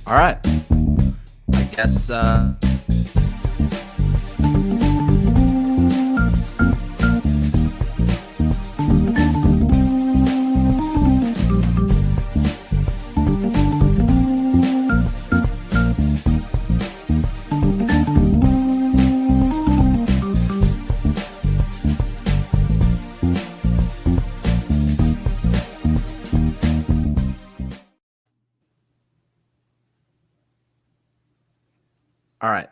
All right. I guess all right.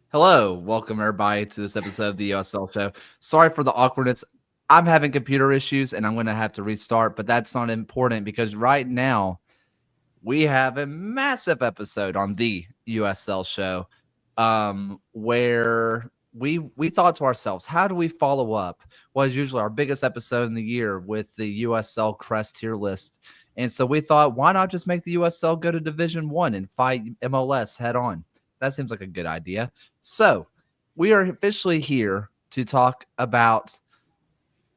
Hello, welcome everybody to this episode of the USL Show. Sorry for the awkwardness. I'm having computer issues and I'm going to have to restart, but that's not important because right now we have a massive episode on the USL Show, where we thought to ourselves, how do we follow up what is usually our biggest episode in the year with the USL Crest tier list? And so we thought, why not just make the USL go to Division One and fight MLS head on? That seems like a good idea. So we are officially here to talk about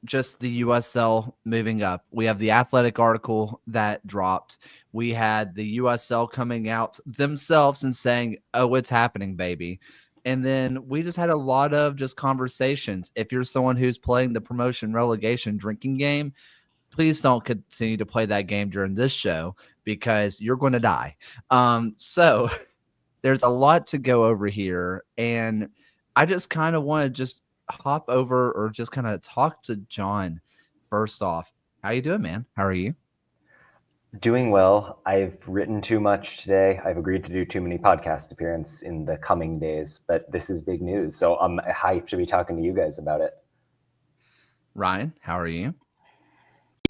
just the USL moving up. We have the Athletic article that dropped. We had the USL coming out themselves and saying, oh, it's happening, baby. And then we just had a lot of just conversations. If you're someone who's playing the promotion relegation drinking game, please don't continue to play that game during this show because you're going to die. So there's a lot to go over here. And I just kind of want to just hop over or just kind of talk to John first off. How you doing, man? How are you? Doing well. I've written too much today. I've agreed to do too many podcast appearances in the coming days, but this is big news. So I'm hyped to be talking to you guys about it. Ryan, how are you?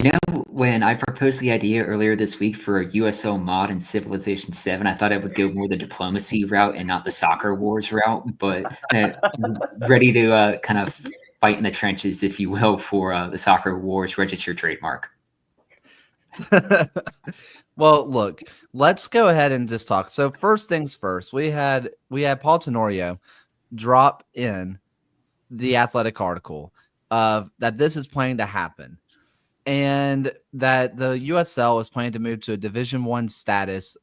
You know, when I proposed the idea earlier this week for a USL mod in Civilization 7, I thought I would go more the diplomacy route and not the soccer wars route, but I'm ready to kind of fight in the trenches, if you will, for the soccer wars registered trademark. Well, look, let's go ahead and just talk. So first things first, we had Paul Tenorio drop in the Athletic article of that this is planning to happen. And that the USL is planning to move to a Division One status,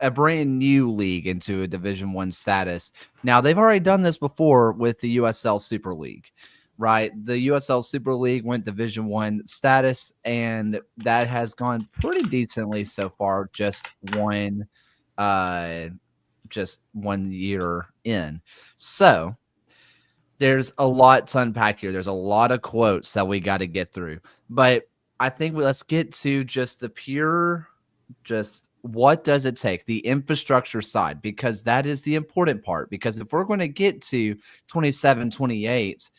a brand new league into a Division One status. Now, they've already done this before with the USL Super League, right? The USL Super League went Division One status, and that has gone pretty decently so far. Just one year in. So there's a lot to unpack here. There's a lot of quotes that we got to get through, but I think let's get to just the pure, just what does it take, the infrastructure side, because that is the important part. Because if we're going to get to 27, 28,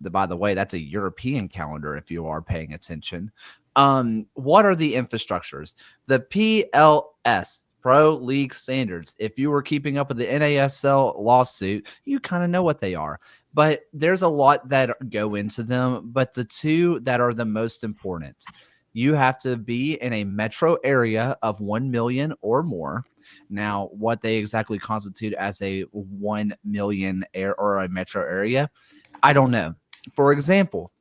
by the way, that's a European calendar if you are paying attention. What are the infrastructures? The PLS, Pro League Standards. If you were keeping up with the NASL lawsuit, you kind of know what they are. But there's a lot that go into them. But the two that are the most important, you have to be in a metro area of 1 million or more. Now, what they exactly constitute as a 1 million or a metro area, I don't know. For example,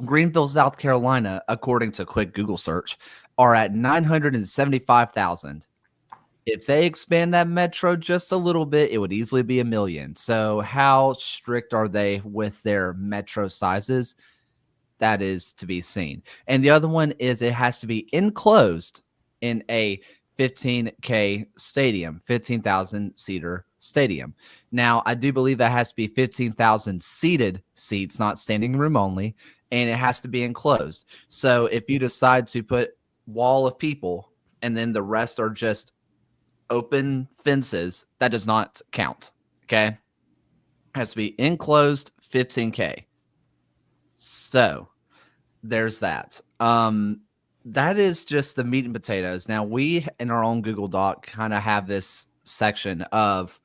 Greenville, South Carolina, according to quick Google search, are at 975,000. If they expand that metro just a little bit, it would easily be 1 million. So how strict are they with their metro sizes? That is to be seen. And the other one is it has to be enclosed in a 15K stadium, 15,000 seater stadium. Now, I do believe that has to be 15,000 seated seats, not standing room only, and it has to be enclosed. So if you decide to put wall of people and then the rest are just open fences, that does not count. Okay. It has to be enclosed 15K. So there's that. That is just the meat and potatoes. Now we in our own Google Doc kind of have this section of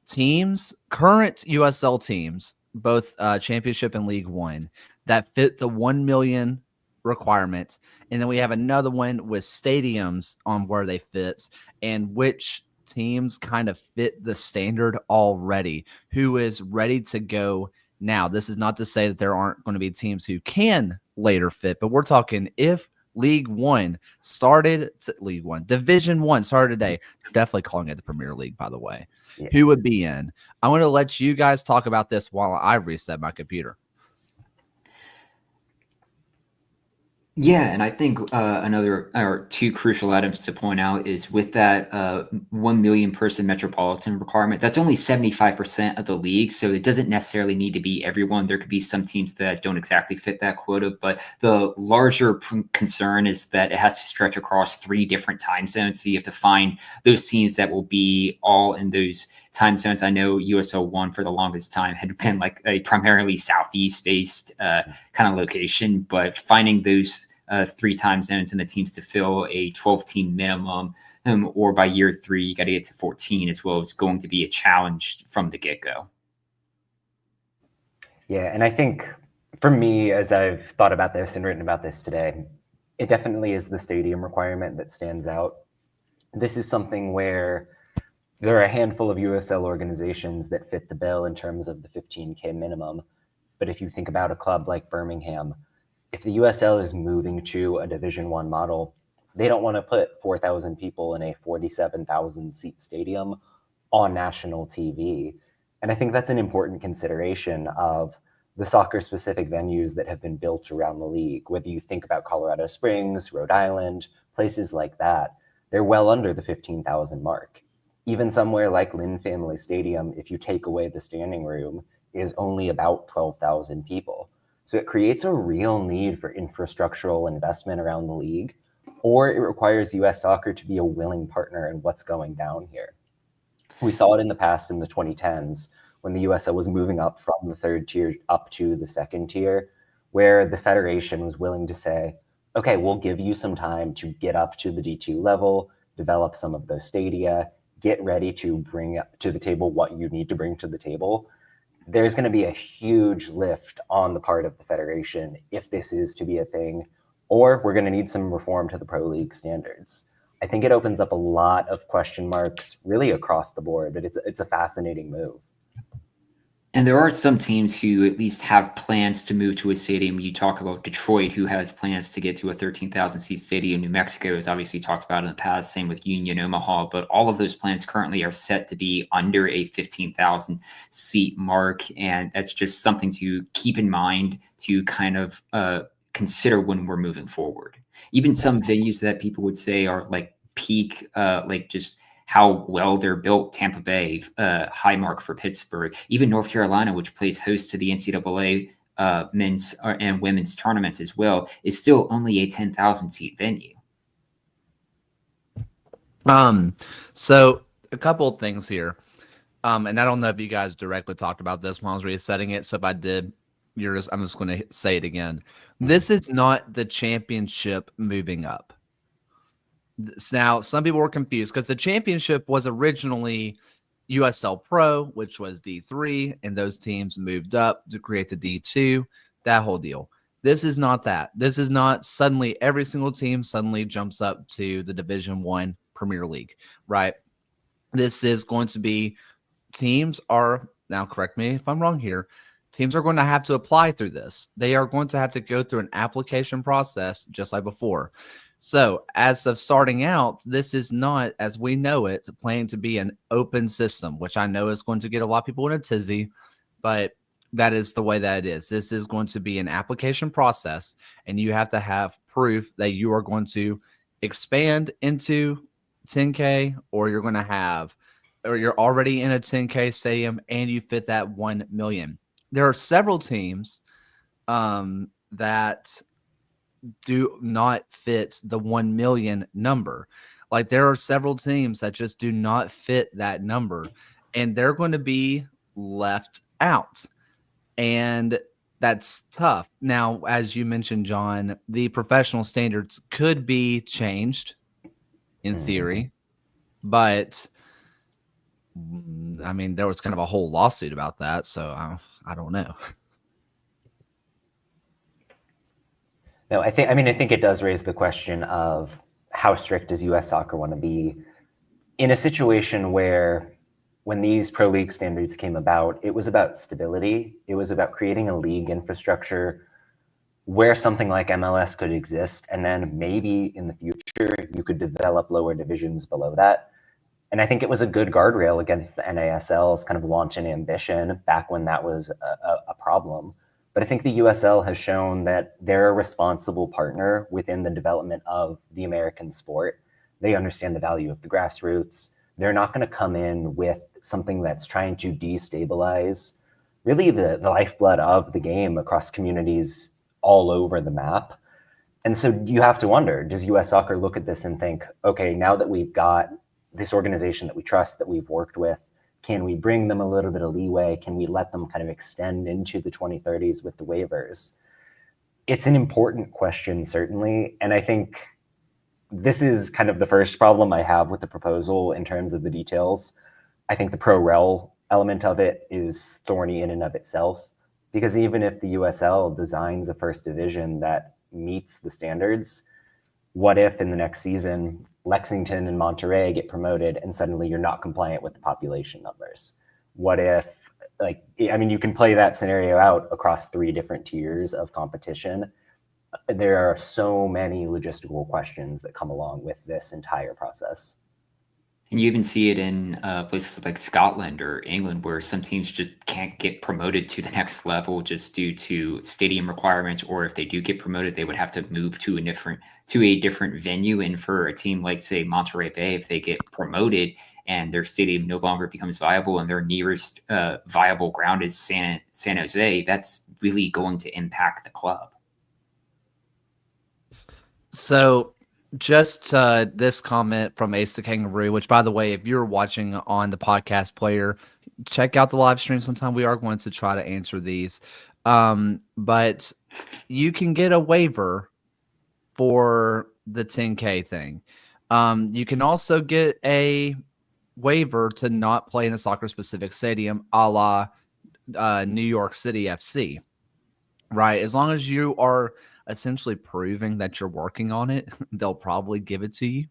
teams, current USL teams, both Championship and League One, that fit the 1 million requirement. And then we have another one with stadiums on where they fit and which teams kind of fit the standard already, who is ready to go now. This is not to say that there aren't going to be teams who can later fit, but we're talking if Division One started today. Definitely calling it the Premier League, by the way. Yeah. Who would be in? I want to let you guys talk about this while I reset my computer. Yeah, and I think another or two crucial items to point out is with that 1 million person metropolitan requirement, that's only 75% of the league. So it doesn't necessarily need to be everyone. There could be some teams that don't exactly fit that quota. But the larger concern is that it has to stretch across 3 different time zones. So you have to find those teams that will be all in those time zones. I know USL 1 for the longest time had been like a primarily Southeast based kind of location, but finding those 3 time zones and the teams to fill a 12 team minimum, or by year 3, you got to get to 14 as well, is going to be a challenge from the get go. Yeah. And I think for me, as I've thought about this and written about this today, it definitely is the stadium requirement that stands out. This is something where there are a handful of USL organizations that fit the bill in terms of the 15K minimum. But if you think about a club like Birmingham, if the USL is moving to a Division One model, they don't want to put 4,000 people in a 47,000 seat stadium on national TV. And I think that's an important consideration of the soccer specific venues that have been built around the league. Whether you think about Colorado Springs, Rhode Island, places like that, they're well under the 15,000 mark. Even somewhere like Lynn Family Stadium, if you take away the standing room, is only about 12,000 people. So it creates a real need for infrastructural investment around the league, or it requires US soccer to be a willing partner in what's going down here. We saw it in the past in the 2010s when the USL was moving up from the 3rd tier up to the 2nd tier, where the federation was willing to say, okay, we'll give you some time to get up to the D2 level, develop some of those stadia, get ready to bring to the table what you need to bring to the table. There's going to be a huge lift on the part of the federation if this is to be a thing, or we're going to need some reform to the Pro League standards. I think it opens up a lot of question marks really across the board, but it's a fascinating move. And there are some teams who at least have plans to move to a stadium. You talk about Detroit, who has plans to get to a 13,000 seat stadium. New Mexico has obviously talked about in the past, same with Union Omaha, but all of those plans currently are set to be under a 15,000 seat mark. And that's just something to keep in mind to kind of consider when we're moving forward. Even some venues that people would say are like peak, like just how well they're built, Tampa Bay, high mark for Pittsburgh, even North Carolina, which plays host to the NCAA men's and women's tournaments as well, is still only a 10,000 seat venue. So a couple of things here. And I don't know if you guys directly talked about this when I was resetting it. So if I did, I'm just going to say it again. This is not the championship moving up. Now, some people were confused because the championship was originally USL Pro, which was D3, and those teams moved up to create the D2, that whole deal. This is not that. This is not suddenly every single team suddenly jumps up to the Division One Premier League, right? This is going to be teams are, now correct me if I'm wrong here, teams are going to have to apply through this. They are going to have to go through an application process just like before. So as of starting out, this is not, as we know it, planning to be an open system, which I know is going to get a lot of people in a tizzy, but that is the way that it is. This is going to be an application process, and you have to have proof that you are going to expand into 10K, or you're going to have, or you're already in a 10K stadium and you fit that 1 million. There are several teams that do not fit the 1 million number. Like there are several teams that just do not fit that number, and they're going to be left out. And that's tough. Now, as you mentioned, John, the professional standards could be changed in theory, but I mean, there was kind of a whole lawsuit about that, so I don't know. No, I think it does raise the question of how strict does US soccer want to be in a situation where when these pro league standards came about, it was about stability. It was about creating a league infrastructure where something like MLS could exist, and then maybe in the future you could develop lower divisions below that. And I think it was a good guardrail against the NASL's kind of wanton ambition back when that was a problem. But I think the USL has shown that they're a responsible partner within the development of the American sport. They understand the value of the grassroots. They're not going to come in with something that's trying to destabilize really the lifeblood of the game across communities all over the map. And so you have to wonder, does US Soccer look at this and think, okay, now that we've got this organization that we trust, that we've worked with, can we bring them a little bit of leeway? Can we let them kind of extend into the 2030s with the waivers? It's an important question, certainly. And I think this is kind of the first problem I have with the proposal in terms of the details. I think the pro-rel element of it is thorny in and of itself, because even if the USL designs a first division that meets the standards, what if in the next season Lexington and Monterey get promoted and suddenly you're not compliant with the population numbers? What if, you can play that scenario out across 3 different tiers of competition. There are so many logistical questions that come along with this entire process. And you even see it in places like Scotland or England, where some teams just can't get promoted to the next level just due to stadium requirements, or if they do get promoted, they would have to move to a different venue. And for a team like, say, Monterey Bay, if they get promoted and their stadium no longer becomes viable and their nearest viable ground is San Jose, that's really going to impact the club. So just this comment from Ace the Kangaroo, which, by the way, if you're watching on the podcast player, check out the live stream sometime. We are going to try to answer these. But you can get a waiver for the 10K thing. You can also get a waiver to not play in a soccer-specific stadium, a la New York City FC, right? As long as you are essentially proving that you're working on it, they'll probably give it to you.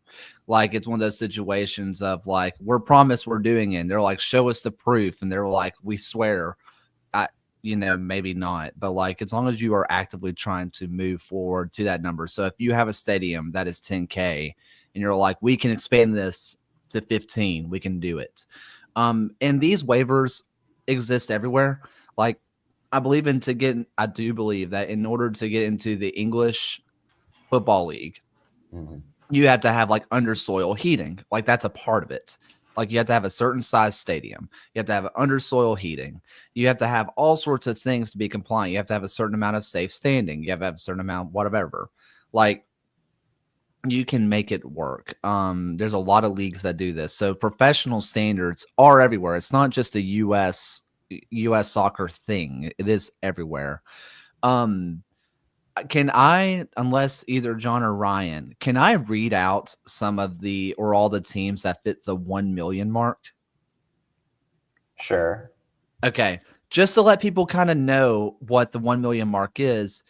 Like, it's one of those situations of like, we're promised we're doing it. And they're like, show us the proof. And they're like, we swear. Maybe not. But like, as long as you are actively trying to move forward to that number. So if you have a stadium that is 10K and you're like, we can expand this to 15, we can do it. And these waivers exist everywhere. Like, I do believe that in order to get into the English Football League, you have to have like undersoil heating. Like, that's a part of it. Like, you have to have a certain size stadium. You have to have undersoil heating. You have to have all sorts of things to be compliant. You have to have a certain amount of safe standing. You have to have a certain amount of whatever. Like, you can make it work. There's a lot of leagues that do this. So professional standards are everywhere. It's not just a US soccer thing. It is everywhere. Can I, unless either John or Ryan, can I read out some of all the teams that fit the 1 million mark? Sure. Okay. Just to let people kind of know what the 1 million mark is,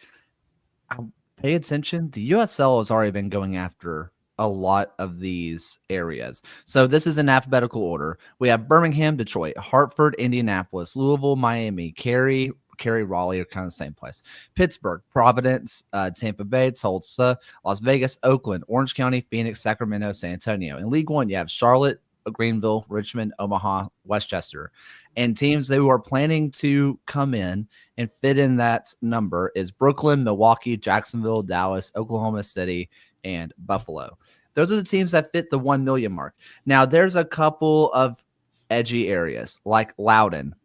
pay attention. The USL has already been going after a lot of these areas. So this is in alphabetical order. We have Birmingham, Detroit, Hartford, Indianapolis, Louisville, Miami, Cary, Raleigh are kind of the same place. Pittsburgh, Providence, Tampa Bay, Tulsa, Las Vegas, Oakland, Orange County, Phoenix, Sacramento, San Antonio. In League One, you have Charlotte, Greenville, Richmond, Omaha, Westchester. And teams who are planning to come in and fit in that number is Brooklyn, Milwaukee, Jacksonville, Dallas, Oklahoma City, and Buffalo. Those are the teams that fit the 1 million mark. Now, there's a couple of edgy areas like Loudoun.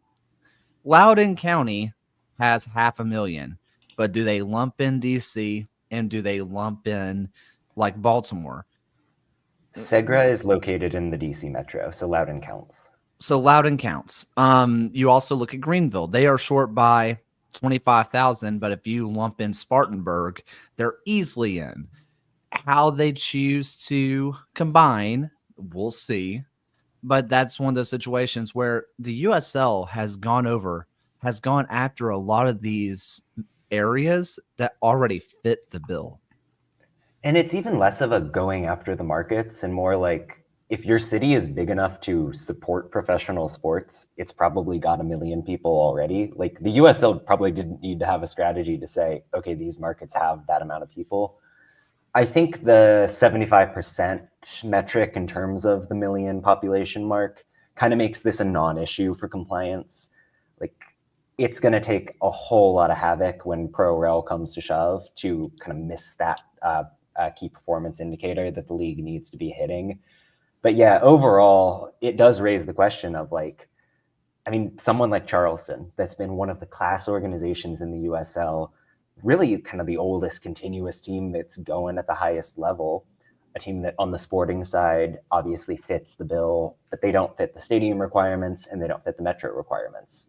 Loudoun County has 500,000, but do they lump in DC and do they lump in like Baltimore? Segra is located in the DC metro, so Loudoun counts. You also look at Greenville. They are short by 25,000, but if you lump in Spartanburg, they're easily in. How they choose to combine, we'll see. But that's one of those situations where the USL has gone after a lot of these areas that already fit the bill. And it's even less of a going after the markets and more like if your city is big enough to support professional sports, it's probably got 1 million people already. Like the USL probably didn't need to have a strategy to say, okay, these markets have that amount of people. I think the 75% metric in terms of the million population mark kind of makes this a non-issue for compliance. Like it's going to take a whole lot of havoc when pro rel comes to shove to kind of miss that key performance indicator that the league needs to be hitting. But yeah, overall, it does raise the question of like, I mean, someone like Charleston, that's been one of the class organizations in the USL, really kind of the oldest continuous team that's going at the highest level, a team that on the sporting side obviously fits the bill, but they don't fit the stadium requirements and they don't fit the metro requirements.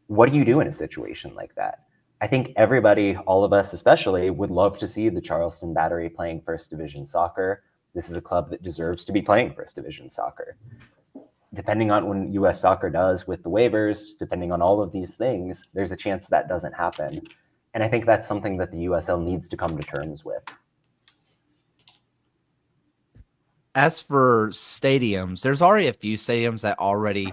What do you do in a situation like that? I think everybody, all of us especially, would love to see the Charleston Battery playing first division soccer. This is a club that deserves to be playing first division soccer. Depending on when US soccer does with the waivers, depending on all of these things, there's a chance that doesn't happen. And I think that's something that the USL needs to come to terms with. As for stadiums, there's already a few stadiums that already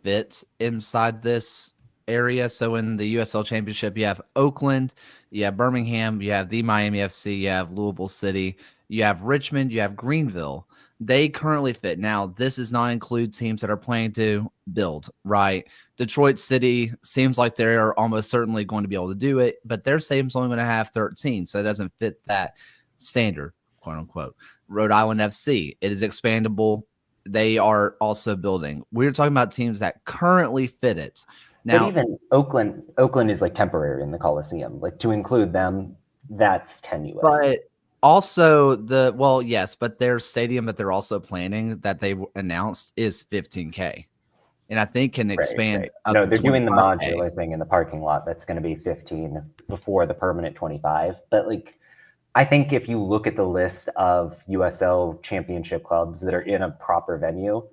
fit inside this area. So in the USL Championship, you have Oakland, you have Birmingham, you have the Miami FC, you have Louisville City, you have Richmond, you have Greenville. They currently fit. Now, this does not include teams that are planning to build, right? Detroit City seems like they're almost certainly going to be able to do it, but their stadium's only going to have 13, so it doesn't fit that standard, quote unquote. Rhode Island FC, it is expandable. They are also building. We're talking about teams that currently fit it. Now, but even Oakland is like temporary in the Coliseum. Like to include them, that's tenuous. But also yes, but their stadium that they're also planning that they announced is 15K. And I think can expand. Right. Up no, to they're doing the 25K. modular thing in the parking lot. That's going to be 15 before the permanent 25. But like, I think if you look at the list of USL championship clubs that are in a proper venue,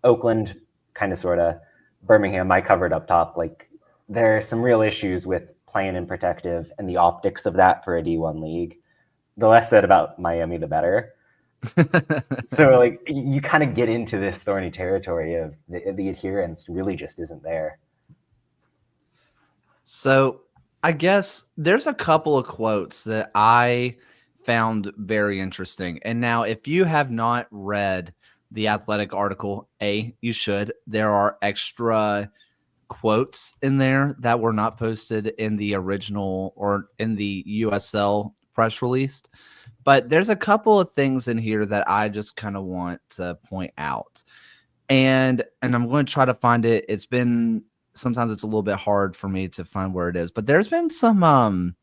Oakland, kind of, sort of, Birmingham, I covered up top. Like, there are some real issues with playing in protective and the optics of that for a D1 league. The less said about Miami, the better. So, like, you kind of get into this thorny territory of the adherence really just isn't there. So, I guess there's a couple of quotes that I found very interesting. And now, if you have not read the Athletic article, you should. There are extra quotes in there that were not posted in the original or in the USL press release. But there's a couple of things in here that I just kind of want to point out. And I'm going to try to find it. Sometimes it's a little bit hard for me to find where it is, but there's been some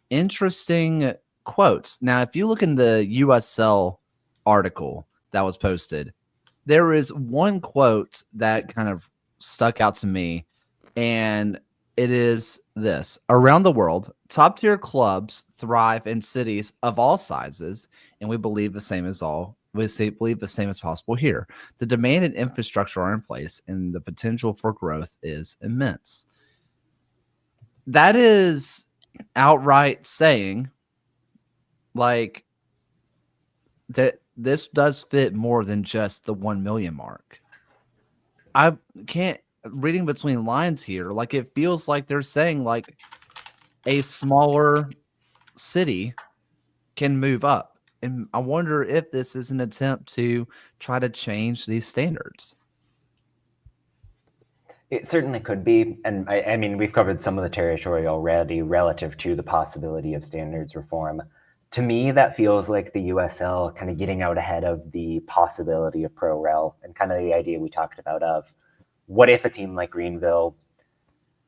interesting quotes. Now, if you look in the USL article that was posted, there is one quote that kind of stuck out to me, and it is this: around the world, top-tier clubs thrive in cities of all sizes, and we believe the same as possible here. The demand and infrastructure are in place, and the potential for growth is immense. That is outright saying, like, that this does fit more than just the 1 million mark. I can't, reading between lines here, like, it feels like they're saying, like, a smaller city can move up. And I wonder if this is an attempt to try to change these standards. It certainly could be. And I mean, we've covered some of the territory already relative to the possibility of standards reform. To me, that feels like the USL kind of getting out ahead of the possibility of pro rel and kind of the idea we talked about of what if a team like Greenville,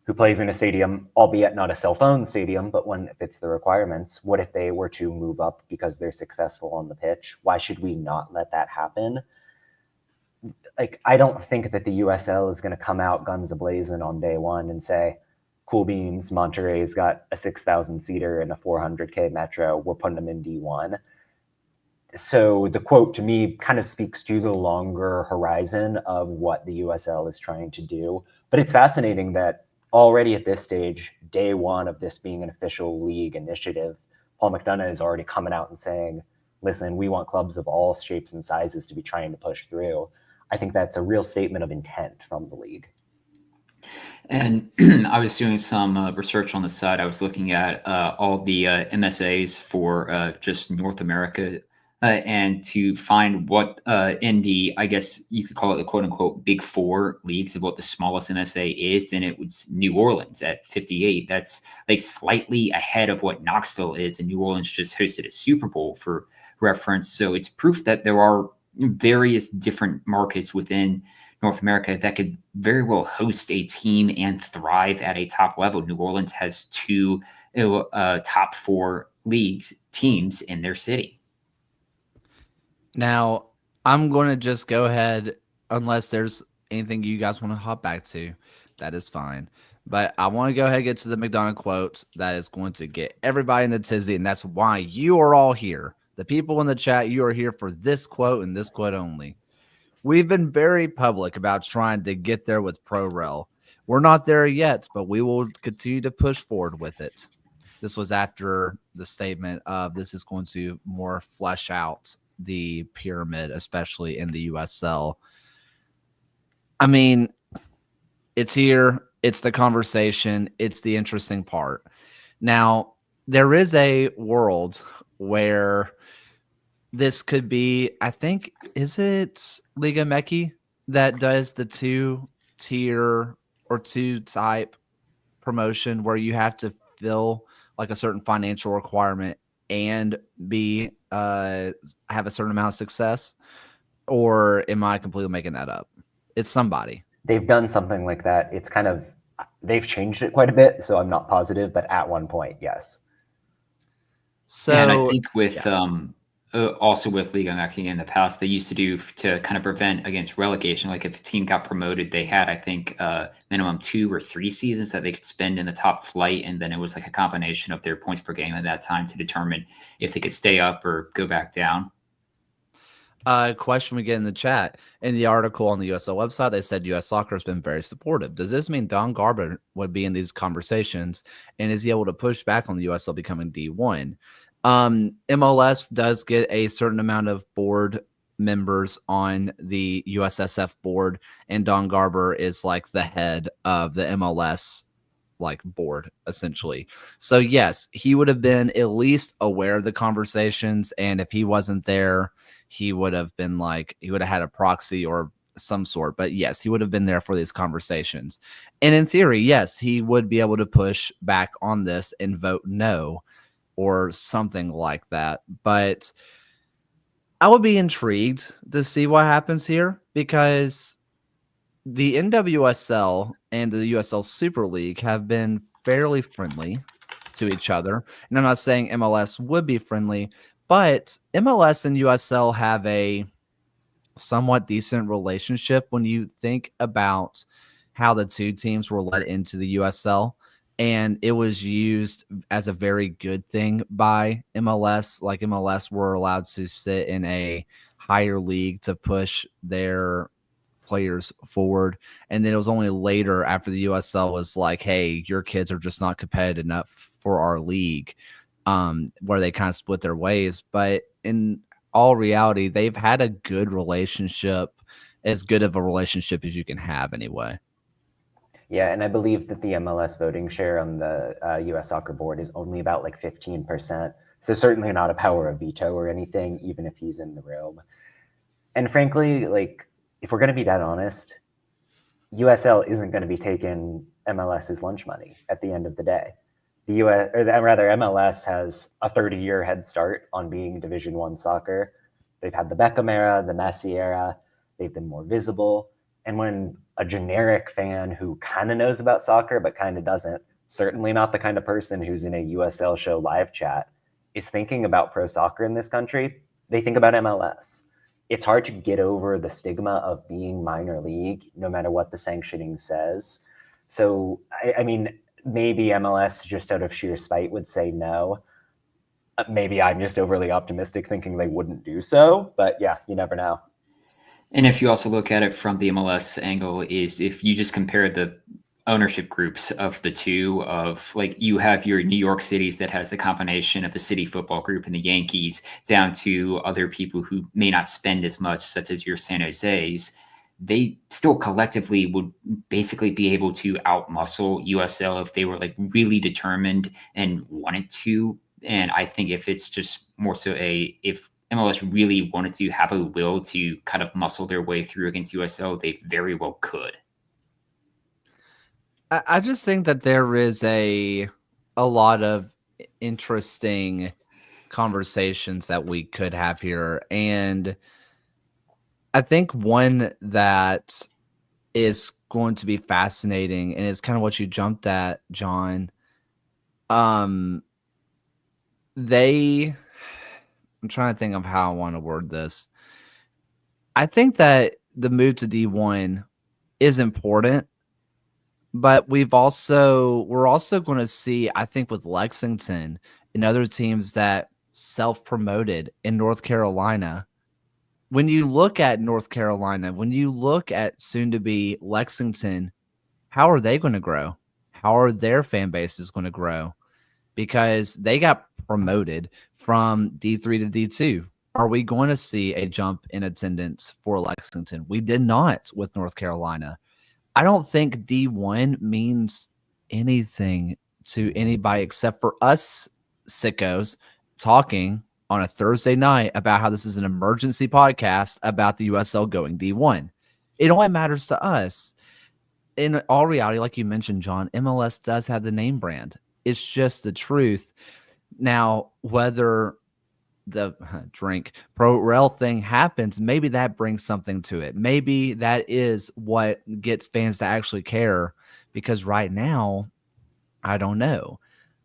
who plays in a stadium, albeit not a self-owned stadium, but one that fits the requirements, what if they were to move up because they're successful on the pitch? Why should we not let that happen? Like, I don't think that the USL is going to come out guns a-blazing on day one and say, cool beans, Monterrey's got a 6,000 seater and a 400K metro, we're putting them in D1. So the quote to me kind of speaks to the longer horizon of what the USL is trying to do. But it's fascinating that already at this stage, day one of this being an official league initiative, Paul McDonough is already coming out and saying, listen, we want clubs of all shapes and sizes to be trying to push through. I think that's a real statement of intent from the league. And I was doing some research on the side. I was looking at all the MSAs for just North America and to find what in the, I guess you could call it the quote unquote big four leagues of what the smallest MSA is. And it was New Orleans at 58. That's like slightly ahead of what Knoxville is. And New Orleans just hosted a Super Bowl for reference. So it's proof that there are various different markets within North America that could very well host a team and thrive at a top level. New Orleans has two top four leagues teams in their city. Now, I'm going to just go ahead, unless there's anything you guys want to hop back to, that is fine. But I want to go ahead and get to the McDonough quotes that is going to get everybody in the tizzy, and that's why you are all here. The people in the chat, you are here for this quote and this quote only. We've been very public about trying to get there with ProRel. We're not there yet, but we will continue to push forward with it. This was after the statement of this is going to more flesh out the pyramid, especially in the USL. I mean, it's here. It's the conversation. It's the interesting part. Now, there is a world where this could be, I think, is it Liga Meki that does the two-tier or two-type promotion where you have to fill like a certain financial requirement and be have a certain amount of success? Or am I completely making that up? It's somebody. They've done something like that. It's kind of, they've changed it quite a bit, so I'm not positive, but at one point, yes. So, and I think with also with Liga MX in the past, they used to do to kind of prevent against relegation. Like if a team got promoted, they had, I think, minimum 2 or 3 seasons that they could spend in the top flight. And then it was like a combination of their points per game at that time to determine if they could stay up or go back down. Question we get in the chat. In the article on the USL website, they said US Soccer has been very supportive. Does this mean Don Garber would be in these conversations? And is he able to push back on the USL becoming D1? MLS does get a certain amount of board members on the USSF board, and Don Garber is like the head of the MLS like board essentially. So yes, he would have been at least aware of the conversations, and if he wasn't there, he would have been like, he would have had a proxy or some sort. But yes, he would have been there for these conversations. And in theory, yes, he would be able to push back on this and vote no or something like that. But I would be intrigued to see what happens here, because the NWSL and the USL Super League have been fairly friendly to each other. And I'm not saying MLS would be friendly, but MLS and USL have a somewhat decent relationship when you think about how the two teams were let into the USL. And it was used as a very good thing by MLS. Like MLS were allowed to sit in a higher league to push their players forward. And then it was only later after the USL was like, hey, your kids are just not competitive enough for our league, where they kind of split their ways. But in all reality, they've had a good relationship, as good of a relationship as you can have anyway. Yeah, and I believe that the MLS voting share on the U.S. Soccer Board is only about like 15%. So certainly not a power of veto or anything, even if he's in the room. And frankly, like, if we're going to be that honest, USL isn't going to be taking MLS's lunch money at the end of the day. The U.S., or rather, MLS has a 30-year head start on being Division I soccer. They've had the Beckham era, the Messi era. They've been more visible. And when a generic fan who kind of knows about soccer but kind of doesn't, certainly not the kind of person who's in a USL show live chat, is thinking about pro soccer in this country, they think about MLS. It's hard to get over the stigma of being minor league, no matter what the sanctioning says. So, I mean, maybe MLS, just out of sheer spite, would say no. Maybe I'm just overly optimistic thinking they wouldn't do so. But yeah, you never know. And if you also look at it from the MLS angle, is if you just compare the ownership groups of the two. Of like, you have your New York cities that has the combination of the City Football Group and the Yankees, down to other people who may not spend as much, such as your San Jose's. They still collectively would basically be able to outmuscle USL if they were like really determined and wanted to. And I think if it's just more so if MLS really wanted to have a will to kind of muscle their way through against USL, they very well could. I just think that there is a lot of interesting conversations that we could have here. And I think one that is going to be fascinating, and it's kind of what you jumped at, John. I'm trying to think of how I want to word this. I think that the move to D1 is important, but we're also going to see, I think, with Lexington and other teams that self-promoted in North Carolina. When you look at North Carolina, when you look at soon-to-be Lexington, how are they going to grow? How are their fan bases going to grow? Because they got promoted from D3 to D2. Are we going to see a jump in attendance for Lexington? We did not with North Carolina. I don't think D1 means anything to anybody except for us sickos talking on a Thursday night about how this is an emergency podcast about the USL going D1. It only matters to us. In all reality, like you mentioned, John, MLS does have the name brand. It's just the truth. Now, whether the Pro Rel thing happens, maybe that brings something to it. Maybe that is what gets fans to actually care, because right now, I don't know.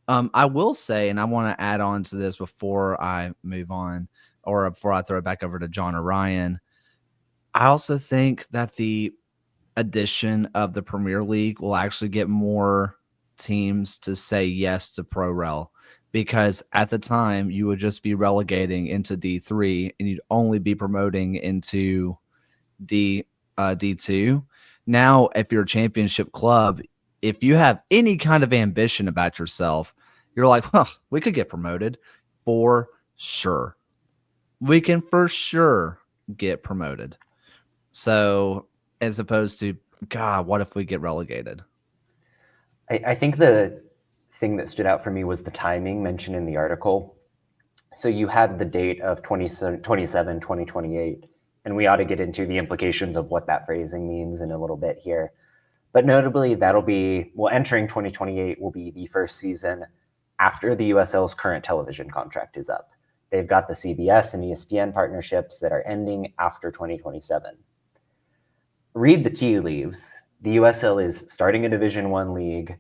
I will say, and I want to add on to this before I move on, or before I throw it back over to John or Ryan, I also think that the addition of the Premier League will actually get more teams to say yes to Pro Rel, because at the time you would just be relegating into D3 and you'd only be promoting into D2. Now, if you're a championship club, if you have any kind of ambition about yourself, you're like, we could get promoted for sure. We can for sure get promoted. So as opposed to, God, what if we get relegated? I think the thing that stood out for me was the timing mentioned in the article. So you had the date of 2028, and we ought to get into the implications of what that phrasing means in a little bit here. But notably, entering 2028 will be the first season after the USL's current television contract is up. They've got the CBS and ESPN partnerships that are ending after 2027. Read the tea leaves. The USL is starting a Division I league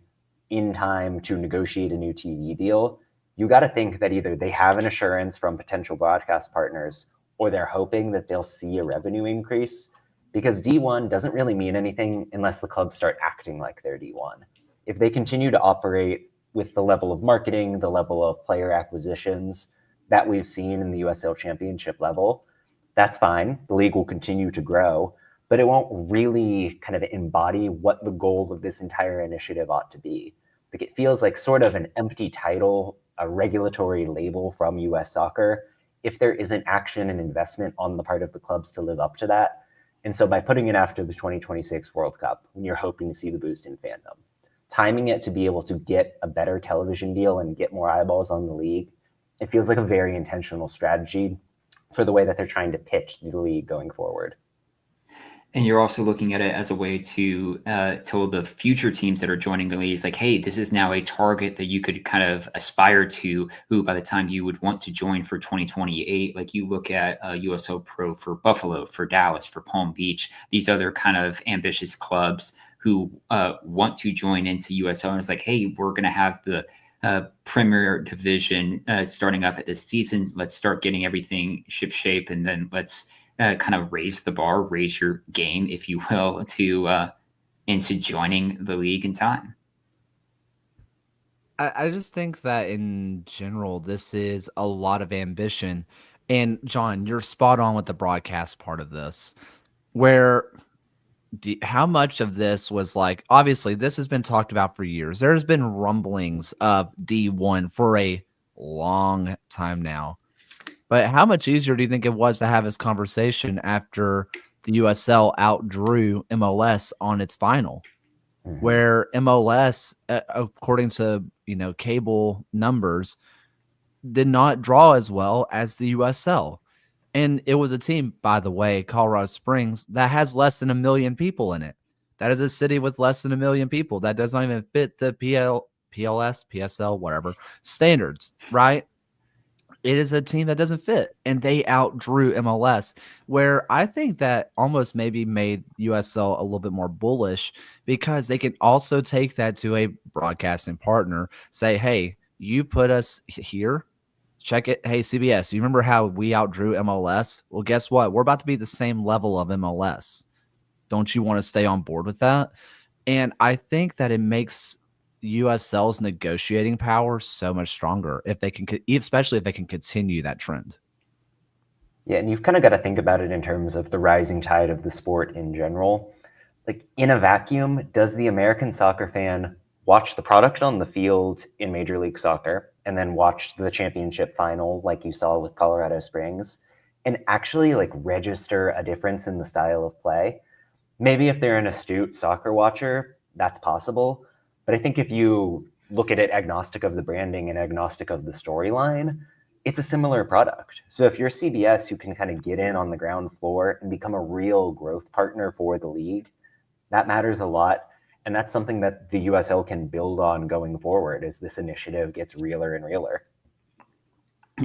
in time to negotiate a new TV deal. You got to think that either they have an assurance from potential broadcast partners, or they're hoping that they'll see a revenue increase, because D1 doesn't really mean anything unless the clubs start acting like they're D1. If they continue to operate with the level of marketing, the level of player acquisitions that we've seen in the USL Championship level, that's fine. The league will continue to grow, but it won't really kind of embody what the goal of this entire initiative ought to be. Like, it feels like sort of an empty title, a regulatory label from US Soccer, if there isn't action and investment on the part of the clubs to live up to that. And so by putting it after the 2026 World Cup, when you're hoping to see the boost in fandom, timing it to be able to get a better television deal and get more eyeballs on the league, it feels like a very intentional strategy for the way that they're trying to pitch the league going forward. And you're also looking at it as a way to tell the future teams that are joining the league, like, hey, this is now a target that you could kind of aspire to, who by the time you would want to join for 2028, like you look at USL Pro for Buffalo, for Dallas, for Palm Beach, these other kind of ambitious clubs who want to join into USL. And it's like, hey, we're going to have the Premier Division starting up at this season. Let's start getting everything shipshape, and then let's kind of raise the bar, raise your game, if you will, to into joining the league in time. I just think that in general, this is a lot of ambition. And John, you're spot on with the broadcast part of this, where how much of this was like, obviously this has been talked about for years. There's been rumblings of D1 for a long time now. But how much easier do you think it was to have this conversation after the USL outdrew MLS on its final? Where MLS, according to cable numbers, did not draw as well as the USL. And it was a team, by the way, Colorado Springs, that has less than 1 million people in it. That is a city with less than 1 million people. That does not even fit the PLS, PSL, whatever standards, right? It is a team that doesn't fit, and they outdrew MLS, where I think that almost maybe made USL a little bit more bullish because they can also take that to a broadcasting partner, say, hey, you put us here, check it. Hey, CBS, you remember how we outdrew MLS? Well, guess what? We're about to be the same level of MLS. Don't you want to stay on board with that? And I think that it makes USL's negotiating power so much stronger if they can, especially if they can continue that trend. Yeah, and you've kind of got to think about it in terms of the rising tide of the sport in general. Like in a vacuum, does the American soccer fan watch the product on the field in Major League Soccer and then watch the championship final like you saw with Colorado Springs and actually like register a difference in the style of play? Maybe if they're an astute soccer watcher, that's possible. But I think if you look at it agnostic of the branding and agnostic of the storyline, it's a similar product. So if you're CBS who can kind of get in on the ground floor and become a real growth partner for the league, that matters a lot. And that's something that the USL can build on going forward as this initiative gets realer and realer.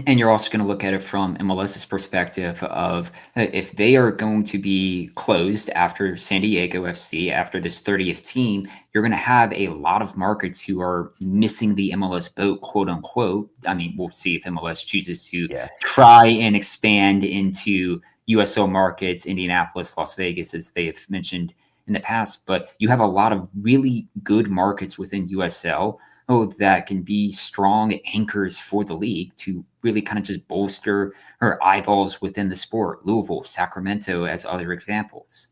And you're also going to look at it from MLS's perspective of if they are going to be closed after San Diego FC, after this 30th team, you're going to have a lot of markets who are missing the MLS boat, quote unquote. I mean, we'll see if MLS chooses to try and expand into USL markets, Indianapolis, Las Vegas, as they've mentioned in the past. But you have a lot of really good markets within USL that can be strong anchors for the league to really kind of just bolster her eyeballs within the sport. Louisville, Sacramento as other examples.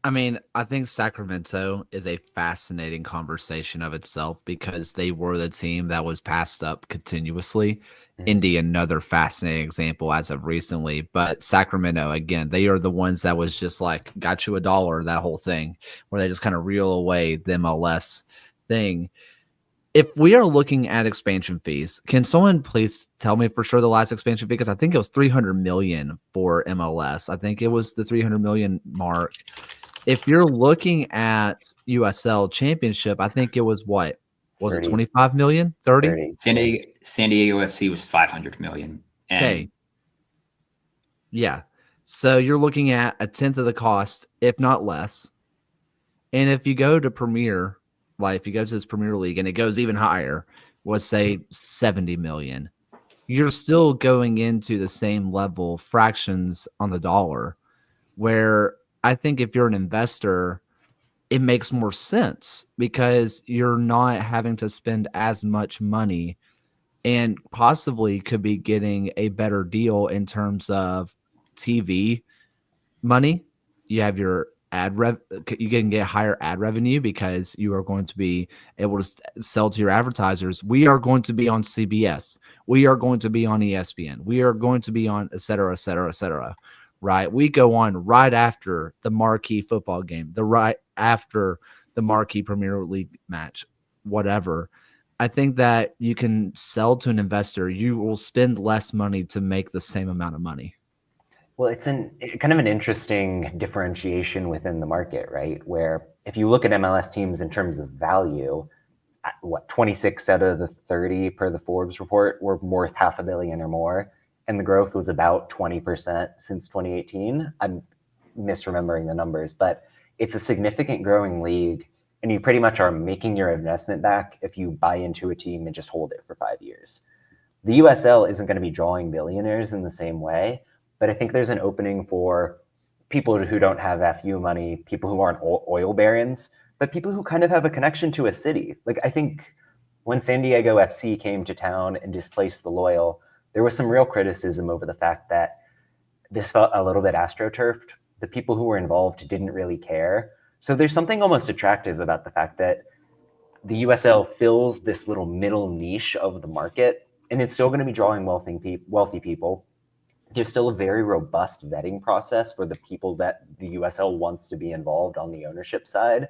I mean, I think Sacramento is a fascinating conversation of itself because they were the team that was passed up continuously. Indy, another fascinating example as of recently. But Sacramento, again, they are the ones that was just like, got you $1, that whole thing, where they just kind of reel away the MLS thing. If we are looking at expansion fees, can someone please tell me for sure the last expansion fee? Because I think it was $300 million for MLS. I think it was the $300 million mark. If you're looking at USL Championship, I think it was what? Was 30. It 25 million? 30? San Diego FC was 500 million. Okay. Yeah. So you're looking at a tenth of the cost, if not less. And if you go to Premier, like if you go to this Premier League and it goes even higher, was say 70 million, you're still going into the same level fractions on the dollar, where I think if you're an investor, it makes more sense because you're not having to spend as much money and possibly could be getting a better deal in terms of TV money. You have your you can get higher ad revenue because you are going to be able to sell to your advertisers. We are going to be on CBS. We are going to be on ESPN. We are going to be on et cetera, et cetera, et cetera. Right? We go on right after the marquee football game, right after the marquee Premier League match, whatever. I think that you can sell to an investor. You will spend less money to make the same amount of money. Well, it's kind of an interesting differentiation within the market, right? Where if you look at MLS teams in terms of value, 26 out of the 30 per the Forbes report were worth $500 million or more. And the growth was about 20% since 2018. I'm misremembering the numbers, but it's a significant growing league. And you pretty much are making your investment back if you buy into a team and just hold it for 5 years. The USL isn't going to be drawing billionaires in the same way, but I think there's an opening for people who don't have FU money, people who aren't oil barons, but people who kind of have a connection to a city. Like I think when San Diego FC came to town and displaced the Loyal, there was some real criticism over the fact that this felt a little bit astroturfed. the people who were involved didn't really care. So there's something almost attractive about the fact that the USL fills this little middle niche of the market, and it's still going to be drawing wealthy people. There's still a very robust vetting process for the people that the USL wants to be involved on the ownership side.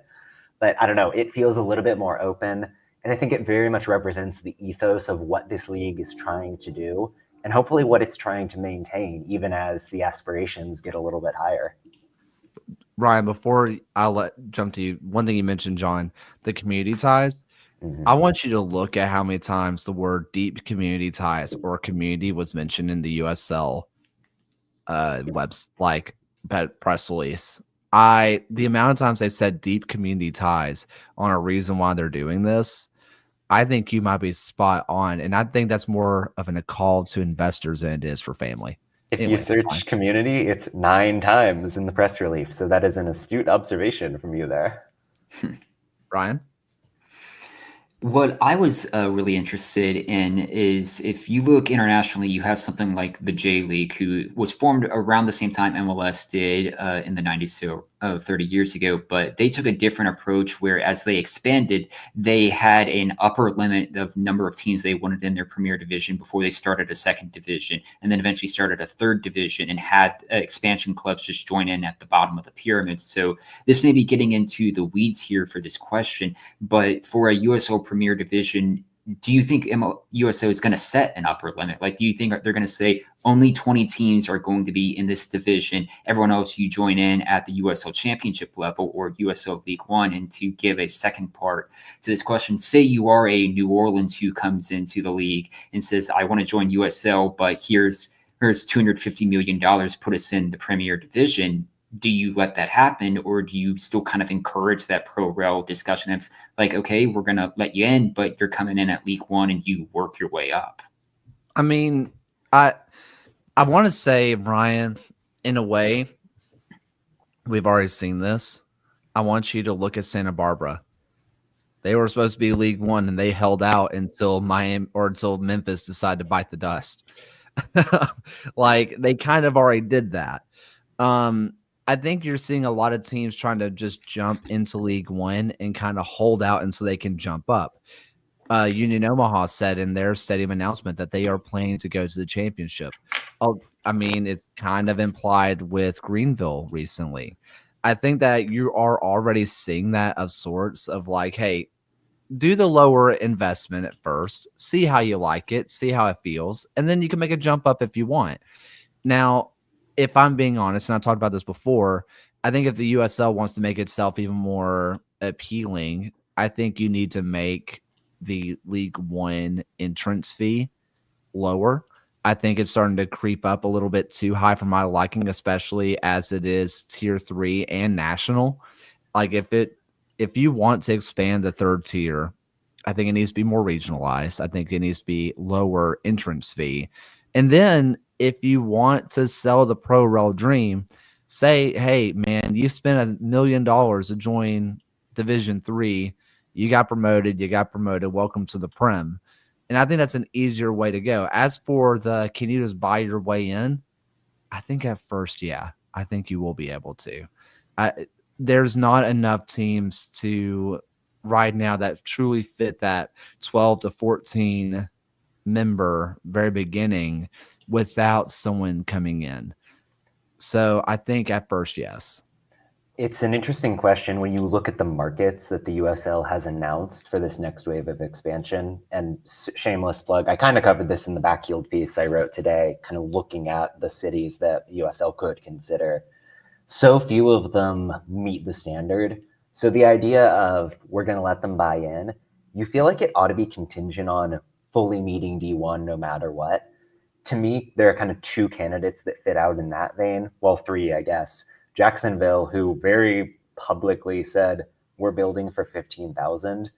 But I don't know, it feels a little bit more open. And I think it very much represents the ethos of what this league is trying to do, and hopefully what it's trying to maintain, even as the aspirations get a little bit higher. Ryan, before I jump to you, one thing you mentioned, John, the community ties. I want you to look at how many times the word deep community ties or community was mentioned in the USL press release. The amount of times they said deep community ties on a reason why they're doing this, I think you might be spot on. And I think that's more of a call to investors than it is for family. If you search community, it's 9 times in the press release. So that is an astute observation from you there. Ryan? What I was really interested in is if you look internationally, you have something like the J League, who was formed around the same time MLS did in the 90s, so 30 years ago. But they took a different approach where as they expanded, they had an upper limit of number of teams they wanted in their premier division before they started a second division, and then eventually started a third division and had expansion clubs just join in at the bottom of the pyramid. So this may be getting into the weeds here for this question, but for a USL Premier Division, do you think USO is going to set an upper limit? Like, do you think they're going to say only 20 teams are going to be in this division? Everyone else you join in at the USL Championship level or USL League One? And to give a second part to this question, say you are a New Orleans who comes into the league and says, I want to join USL, but here's $250 million, put us in the Premier Division. Do you let that happen, or do you still kind of encourage that pro rel discussion? It's like, okay, we're going to let you in, but you're coming in at League One and you work your way up. I mean, I want to say, Ryan, in a way, we've already seen this. I want you to look at Santa Barbara. They were supposed to be League One, and they held out until until Memphis decided to bite the dust. Like, they kind of already did that. I think you're seeing a lot of teams trying to just jump into League One and kind of hold out and so they can jump up. Union Omaha said in their stadium announcement that they are planning to go to the championship. I mean, it's kind of implied with Greenville recently. I think that you are already seeing that of sorts of like, hey, do the lower investment at first, see how you like it, see how it feels, and then you can make a jump up if you want. Now, if I'm being honest, and I talked about this before, I think if the USL wants to make itself even more appealing, I think you need to make the League One entrance fee lower. I think it's starting to creep up a little bit too high for my liking, especially as it is tier 3 and national. Like if you want to expand the third tier, I think it needs to be more regionalized. I think it needs to be lower entrance fee. And then if you want to sell the pro rel dream, say, hey, man, you spent $1 million to join Division 3. You got promoted. Welcome to the Prem. And I think that's an easier way to go. As for the can you just buy your way in? I think at first, yeah, I think you will be able to. There's not enough teams to right now that truly fit that 12 to 14 member very beginning without someone coming in. So I think at first, yes. It's an interesting question when you look at the markets that the USL has announced for this next wave of expansion. And shameless plug, I kind of covered this in the Backfield piece I wrote today, kind of looking at the cities that USL could consider. So few of them meet the standard. So the idea of we're going to let them buy in, you feel like it ought to be contingent on fully meeting D1 no matter what. To me, there are kind of 2 candidates that fit out in that vein. Well, 3, I guess. Jacksonville, who very publicly said, we're building for 15,000.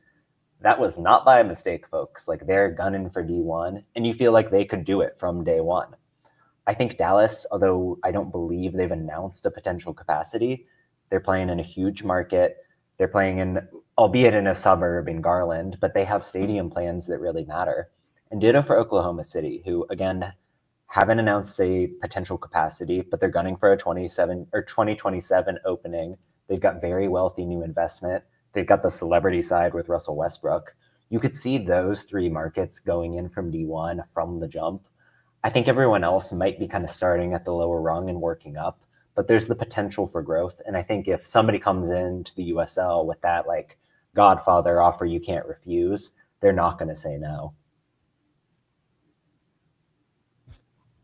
That was not by a mistake, folks. Like, they're gunning for D1, and you feel like they could do it from day one. I think Dallas, although I don't believe they've announced a potential capacity, they're playing in a huge market. They're playing in, albeit in a suburb in Garland, but they have stadium plans that really matter. And ditto for Oklahoma City, who, again, haven't announced a potential capacity, but they're gunning for a 2027 opening. They've got very wealthy new investment. They've got the celebrity side with Russell Westbrook. You could see those three markets going in from D1 from the jump. I think everyone else might be kind of starting at the lower rung and working up, but there's the potential for growth. And I think if somebody comes into the USL with that like Godfather offer you can't refuse, they're not going to say no.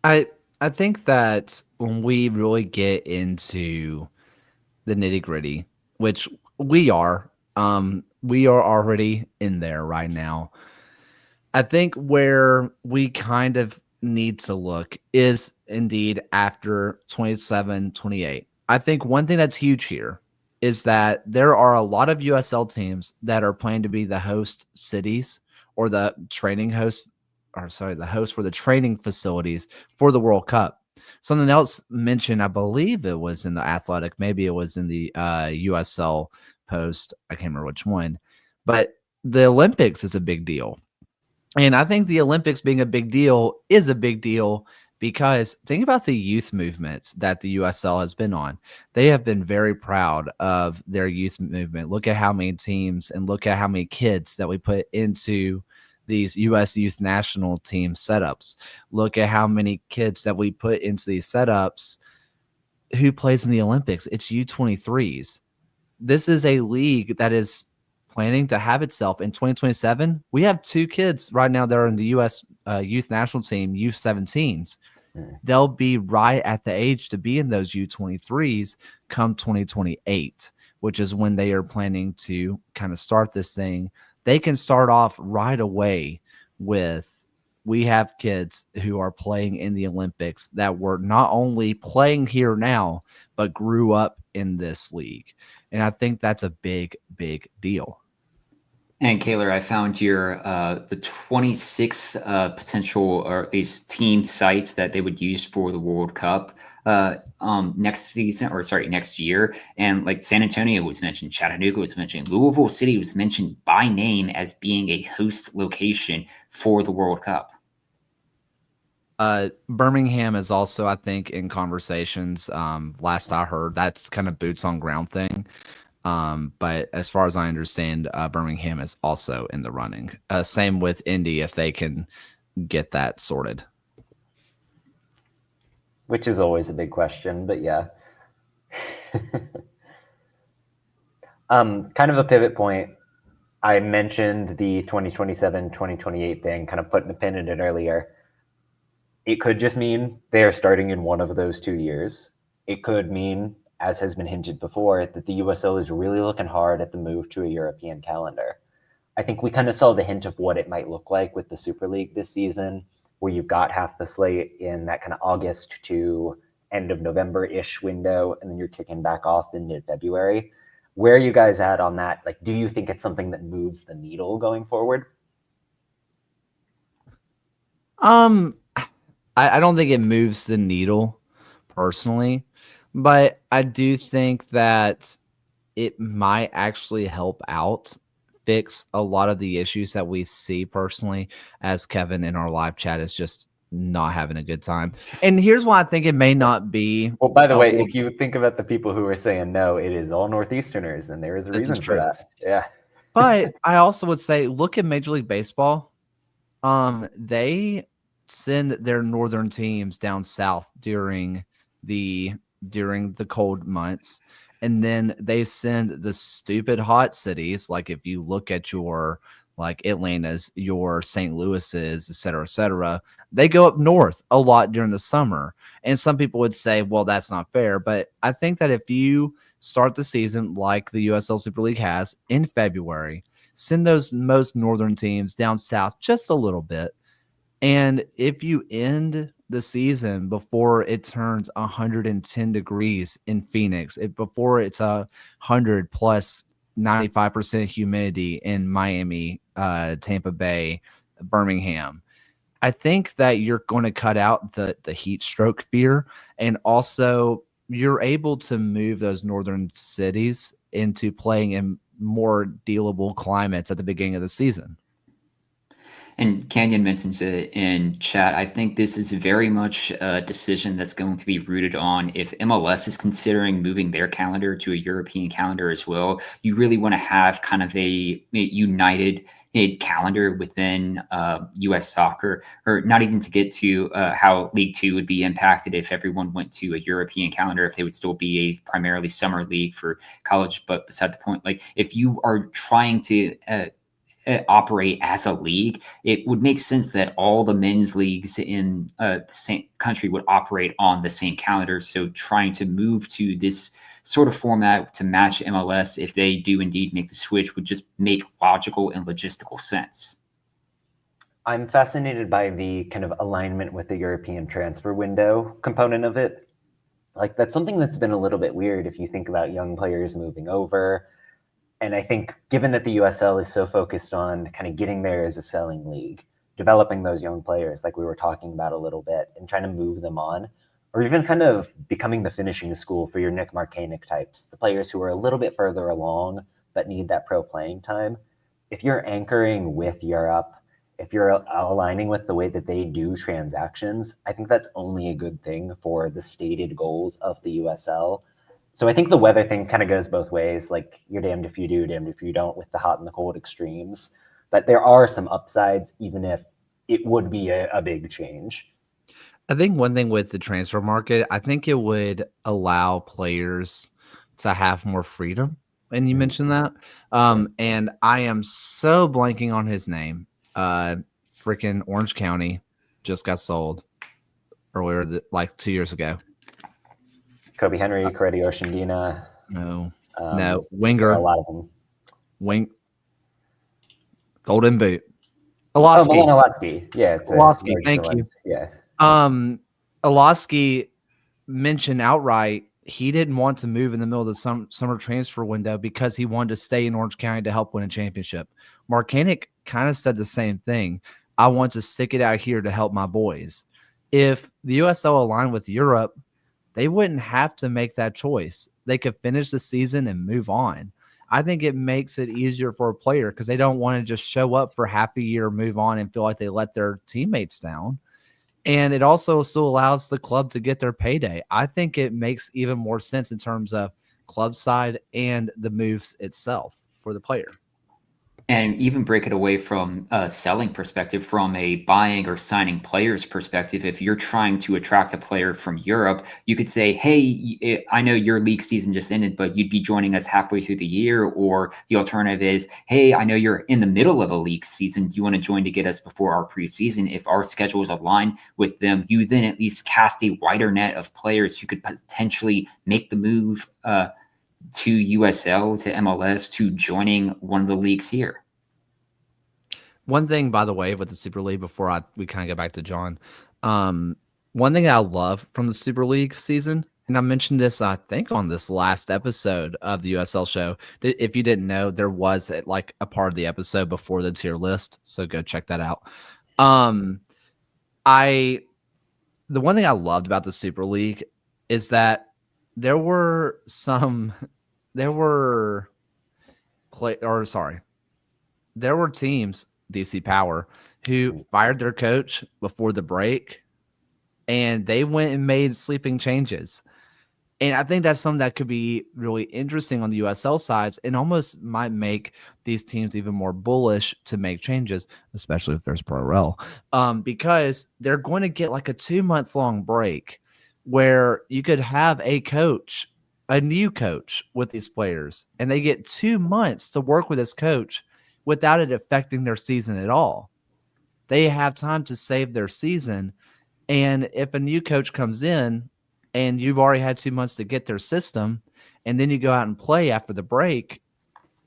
I think that when we really get into the nitty-gritty, which we are already in there right now. I think where we kind of need to look is indeed after 27, 28. I think one thing that's huge here is that there are a lot of USL teams that are planning to be the host cities or the host for the training facilities for the World Cup. Something else mentioned, I believe it was in the Athletic, maybe it was in the USL post. I can't remember which one, but the Olympics is a big deal. And I think the Olympics being a big deal is a big deal because think about the youth movements that the USL has been on. They have been very proud of their youth movement. Look at how many teams and look at how many kids that we put into these U.S. youth national team setups. Look at how many kids that we put into these setups who plays in the Olympics. It's U23s. This is a league that is planning to have itself in 2027. We have two kids right now that are in the U.S. youth national team, U17s. They'll be right at the age to be in those U23s come 2028, which is when they are planning to kind of start this thing. They can start off right away with, we have kids who are playing in the Olympics that were not only playing here now, but grew up in this league. And I think that's a big, big deal. And Kaylor, I found your the 26 potential or at least team sites that they would use for the World Cup next year. And like San Antonio was mentioned, Chattanooga was mentioned, Louisville City was mentioned by name as being a host location for the World Cup. Birmingham is also, I think, in conversations. Last I heard, that's kind of boots on ground thing. But as far as I understand, Birmingham is also in the running. Same with Indy if they can get that sorted. Which is always a big question, but yeah. Kind of a pivot point. I mentioned the 2027, 2028 thing, kind of putting a pin in it earlier. It could just mean they are starting in one of those 2 years. It could mean, as has been hinted before, that the USL is really looking hard at the move to a European calendar. I think we kind of saw the hint of what it might look like with the Super League this season, where you've got half the slate in that kind of August to end of November-ish window, and then you're kicking back off in mid-February. Where are you guys at on that? Like, do you think it's something that moves the needle going forward? I don't think it moves the needle personally, but I do think that it might actually help out fix a lot of the issues that we see personally, as Kevin in our live chat is just not having a good time. And here's why I think it may not be. Well, by the way, if you think about the people who are saying no, it is all Northeasterners, and there is a reason for that. Yeah. But I also would say, look at Major League Baseball. They send their northern teams down south during the cold months, and then they send the stupid hot cities, like if you look at your like Atlanta's, your St. Louis's, et cetera, they go up north a lot during the summer. And some people would say, well, that's not fair. But I think that if you start the season like the USL Super League has in February, send those most northern teams down south just a little bit. And if you end the season before it turns 110 degrees in Phoenix, before it's 100 plus 95% humidity in Miami, Tampa Bay, Birmingham, I think that you're going to cut out the heat stroke fear, and also you're able to move those northern cities into playing in more dealable climates at the beginning of the season. And Canyon mentions it in chat. I think this is very much a decision that's going to be rooted on if MLS is considering moving their calendar to a European calendar as well. You really want to have kind of a united calendar within U.S. soccer, or not even to get to how League Two would be impacted if everyone went to a European calendar, if they would still be a primarily summer league for college. But beside the point, like if you are trying to operate as a league, it would make sense that all the men's leagues in the same country would operate on the same calendar. So trying to move to this sort of format to match MLS, if they do indeed make the switch, would just make logical and logistical sense. I'm fascinated by the kind of alignment with the European transfer window component of it. Like, that's something that's been a little bit weird if you think about young players moving over. And I think given that the USL is so focused on kind of getting there as a selling league, developing those young players like we were talking about a little bit and trying to move them on, or even kind of becoming the finishing school for your Nick Marcanic types, the players who are a little bit further along but need that pro playing time. If you're anchoring with Europe, if you're aligning with the way that they do transactions, I think that's only a good thing for the stated goals of the USL. So I think the weather thing kind of goes both ways. Like, you're damned if you do, damned if you don't with the hot and the cold extremes. But there are some upsides, even if it would be a big change. I think one thing with the transfer market, I think it would allow players to have more freedom. And you mentioned that. And I am so blanking on his name. Freaking Orange County just got sold earlier, like 2 years ago. Kobe Henry, Corretti Oshandina. No, Winger. A lot of them. Golden Boot. Alosky. Oh, Alosky. Yeah. Alosky, thank you. Yeah. Alosky mentioned outright he didn't want to move in the middle of the summer transfer window because he wanted to stay in Orange County to help win a championship. Marcanic kind of said the same thing. I want to stick it out here to help my boys. If the USL aligned with Europe, they wouldn't have to make that choice. They could finish the season and move on. I think it makes it easier for a player because they don't want to just show up for half a year, move on, and feel like they let their teammates down. And it also still allows the club to get their payday. I think it makes even more sense in terms of club side and the moves itself for the player. And even break it away from a selling perspective, from a buying or signing players perspective. If you're trying to attract a player from Europe, you could say, hey, I know your league season just ended, but you'd be joining us halfway through the year. Or the alternative is, hey, I know you're in the middle of a league season. Do you want to join to get us before our preseason? If our schedules align with them, you then at least cast a wider net of players who could potentially make the move to USL, to MLS, to joining one of the leagues here. One thing, by the way, with the Super League, before we kind of get back to John, one thing I love from the Super League season, and I mentioned this, I think, on this last episode of the USL show. If you didn't know, there was like a part of the episode before the tier list, so go check that out. The one thing I loved about the Super League is that there were teams, DC Power, who fired their coach before the break, and they went and made sleeping changes. And I think that's something that could be really interesting on the USL sides and almost might make these teams even more bullish to make changes, especially if there's pro rel, because they're going to get like a 2-month-long break where you could have a new coach with these players, and they get 2 months to work with this coach without it affecting their season at all. They have time to save their season. And if a new coach comes in and you've already had 2 months to get their system, and then you go out and play after the break,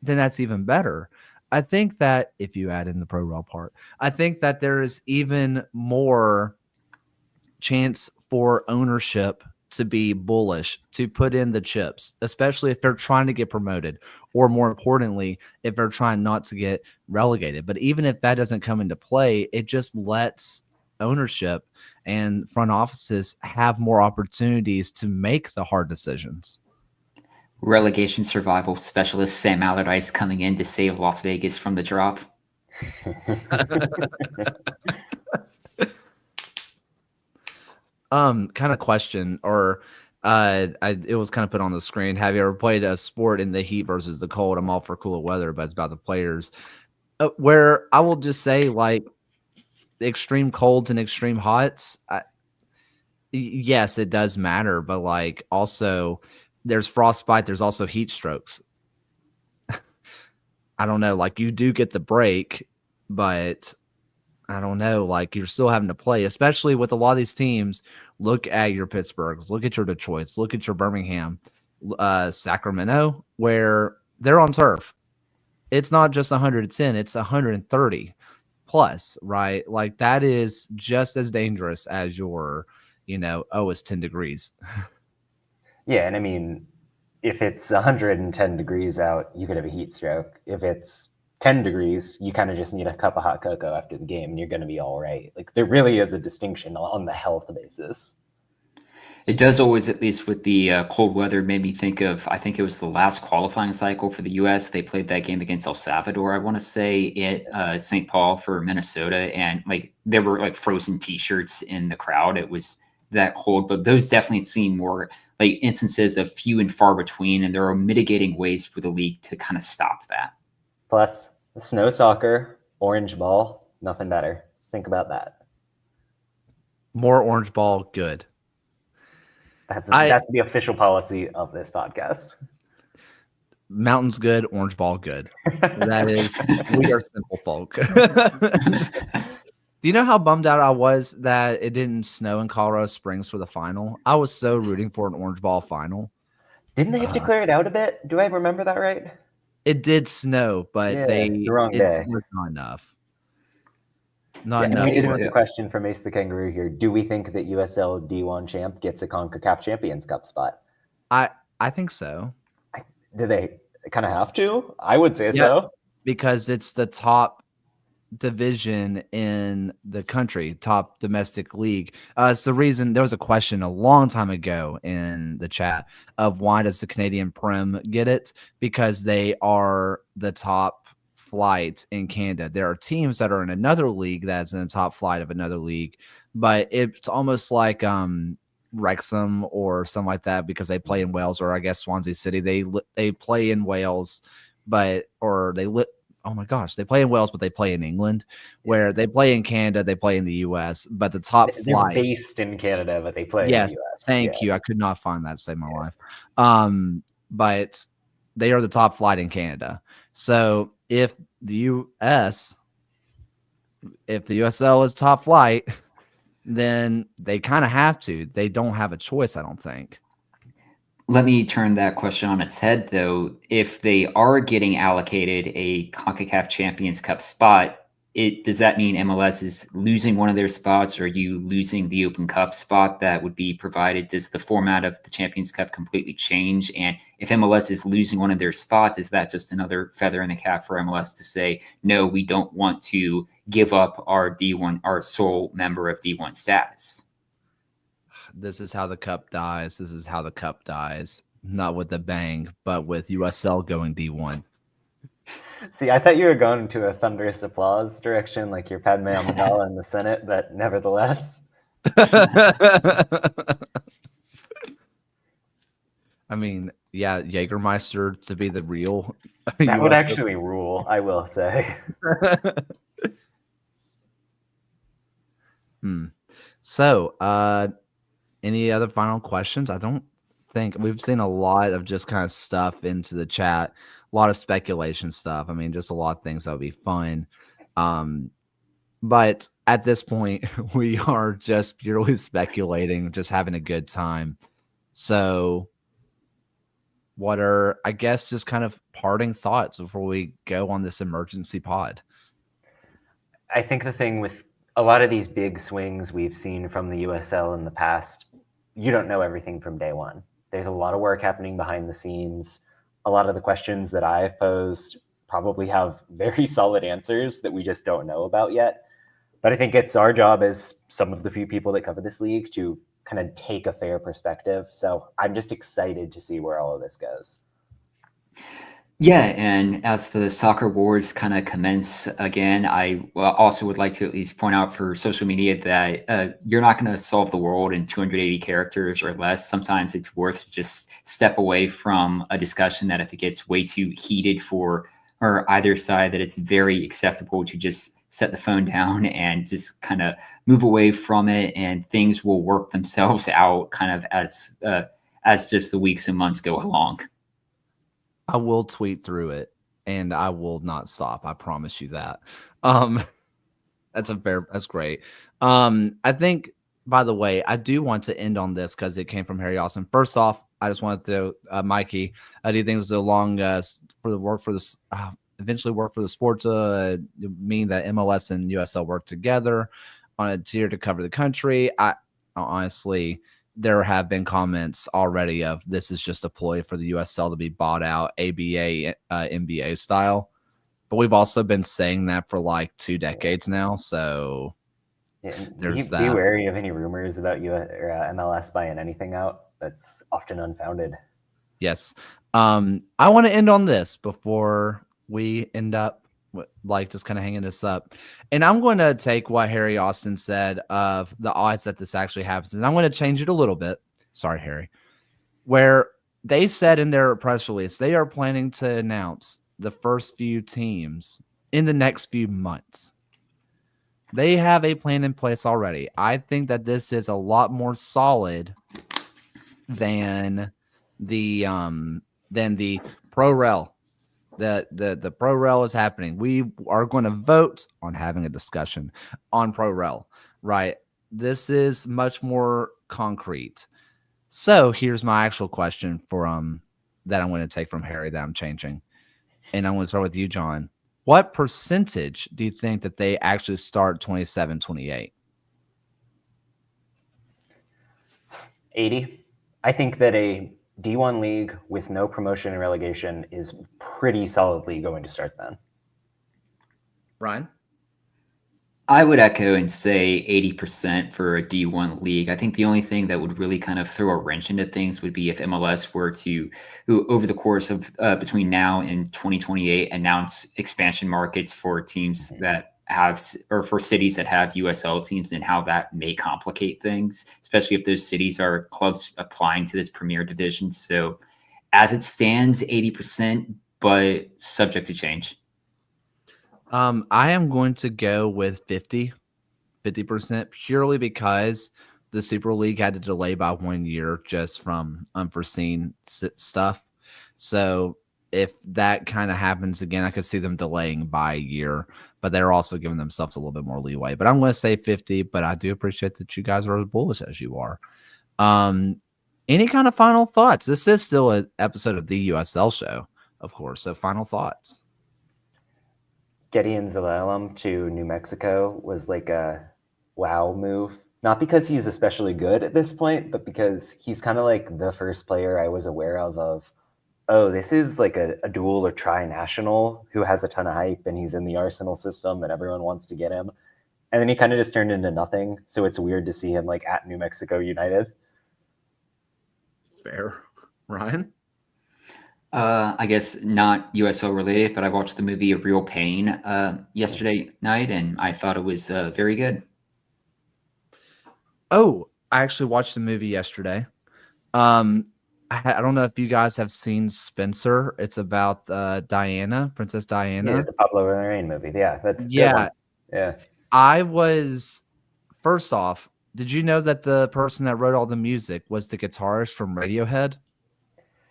then that's even better. I think that if you add in the pro rel part, I think that there is even more chance for ownership to be bullish, to put in the chips, especially if they're trying to get promoted, or more importantly, if they're trying not to get relegated. But even if that doesn't come into play, it just lets ownership and front offices have more opportunities to make the hard decisions. Relegation survival specialist Sam Allardyce coming in to save Las Vegas from the drop. Kind of question, or it was kind of put on the screen. Have you ever played a sport in the heat versus the cold? I'm all for cooler weather, but it's about the players. Where I will just say, like, the extreme colds and extreme hots, yes, it does matter, but like also there's frostbite, there's also heat strokes. I don't know, like you do get the break, but I don't know, like you're still having to play, especially with a lot of these teams. Look at your Pittsburghs, look at your Detroits, look at your Birmingham, Sacramento, where they're on turf. It's not just 110, it's 130 plus, right? Like that is just as dangerous as your, it's 10 degrees. Yeah, and I mean, if it's 110 degrees out, you could have a heat stroke. If it's 10 degrees, you kind of just need a cup of hot cocoa after the game and you're going to be all right. Like there really is a distinction on the health basis. It does always, at least with the cold weather, made me think of, I think it was the last qualifying cycle for the U.S. They played that game against El Salvador, I want to say, at St. Paul for Minnesota. And like there were like frozen T-shirts in the crowd. It was that cold, but those definitely seem more like instances of few and far between. And there are mitigating ways for the league to kind of stop that. Plus, snow soccer, orange ball, nothing better. Think about that. More orange ball, good. That's the official policy of this podcast. Mountains good, orange ball good. That is, we are simple folk. Do you know how bummed out I was that it didn't snow in Colorado Springs for the final? I was so rooting for an orange ball final. Didn't they have to clear it out a bit? Do I remember that right? It did snow, but the wrong day. It was not enough. It was a question from Ace the Kangaroo here. Do we think that USL D1 champ gets a CONCACAF Champions Cup spot? I think so. Do they kind of have to? I would say so. Because it's the top division in the country, top domestic league. It's the reason there was a question a long time ago in the chat of why does the Canadian Prem get it? Because they are the top flight in Canada. There are teams that are in another league that's in the top flight of another league, but it's almost like Wrexham or something like that because they play in Wales, or I guess Swansea City. They play in Wales, they play in Wales, but they play in England, where they play in Canada, they play in the US, but the top flight. They're based in Canada, but they play in the US. Thank you. I could not find that to save my life. But they are the top flight in Canada. So if the USL is top flight, then they kind of have to. They don't have a choice, I don't think. Let me turn that question on its head, though. If they are getting allocated a CONCACAF Champions Cup spot, does that mean MLS is losing one of their spots, or are you losing the Open Cup spot that would be provided? Does the format of the Champions Cup completely change? And if MLS is losing one of their spots, is that just another feather in the cap for MLS to say, no, we don't want to give up our D1, our sole member of D1 status? This is how the cup dies. This is how the cup dies. Not with a bang, but with USL going D1. See, I thought you were going to a thunderous applause direction, like your Padme Amidala in the Senate, but nevertheless. I mean, yeah, Jägermeister to be the real. That would actually rule, I will say. So, any other final questions? I don't think we've seen a lot of just kind of stuff into the chat. A lot of speculation stuff. I mean, just a lot of things that would be fun. But at this point, we are just purely speculating, just having a good time. So what are, I guess, just kind of parting thoughts before we go on this emergency pod? I think the thing with a lot of these big swings we've seen from the USL in the past, you don't know everything from day one. There's a lot of work happening behind the scenes. A lot of the questions that I've posed probably have very solid answers that we just don't know about yet. But I think it's our job as some of the few people that cover this league to kind of take a fair perspective. So I'm just excited to see where all of this goes. Yeah, and as the soccer wars kind of commence again, also would like to at least point out for social media that you're not going to solve the world in 280 characters or less. Sometimes it's worth to just step away from a discussion that if it gets way too heated for or either side, that it's very acceptable to just set the phone down and just kind of move away from it, and things will work themselves out kind of as just the weeks and months go along. I will tweet through it and I will not stop. I promise you that. Um, that's great. I think, by the way, I do want to end on this because it came from Harry Austin. First off, I just wanted to, Mikey, do you think this is a long for the work for this eventually work for the sports mean that MLS and USL work together on a tier to cover the country? I honestly, there have been comments already of this is just a ploy for the USL to be bought out ABA NBA style. But we've also been saying that for like 2 decades now. So there's that. Be wary of any rumors about MLS buying anything out. That's often unfounded. Yes. I want to end on this before we end up like just kind of hanging this up. And I'm going to take what Harry Austin said of the odds that this actually happens, and I'm going to change it a little bit. Sorry, Harry. Where they said in their press release, they are planning to announce the first few teams in the next few months. They have a plan in place already. I think that this is a lot more solid than the pro rel. The pro rel is happening. We are going to vote on having a discussion on pro rel, right? This is much more concrete. So here's my actual question for that I'm going to take from Harry that I'm changing. And I'm going to start with you, John. What percentage do you think that they actually start 27, 28? 80. I think that a D1 league with no promotion and relegation is pretty solidly going to start then. Ryan? I would echo and say 80% for a D1 league. I think the only thing that would really kind of throw a wrench into things would be if MLS were to, over the course of between now and 2028, announce expansion markets for teams that have, or for cities that have USL teams, and how that may complicate things, especially if those cities are clubs applying to this premier division. So as it stands, 80%, but subject to change. I am going to go with 50% purely because the Super League had to delay by 1 year just from unforeseen stuff. So if that kind of happens again, I could see them delaying by a year, but they're also giving themselves a little bit more leeway. But I'm going to say 50, but I do appreciate that you guys are as bullish as you are. Any kind of final thoughts? This is still an episode of the USL show, of course. So final thoughts. Getting Zelalem to New Mexico was like a wow move. Not because he's especially good at this point, but because he's kind of like the first player I was aware of, oh, this is like a dual or tri-national who has a ton of hype and he's in the Arsenal system and everyone wants to get him. And then he kind of just turned into nothing. So it's weird to see him like at New Mexico United. Fair. Ryan? I guess not USL related, but I watched the movie A Real Pain yesterday night, and I thought it was very good. Oh, I actually watched the movie yesterday. I don't know if you guys have seen Spencer. It's about Diana, Princess Diana. Yeah, the Pablo Larraín movie. Yeah, that's yeah. Yeah. I was, first off, did you know that the person that wrote all the music was the guitarist from Radiohead?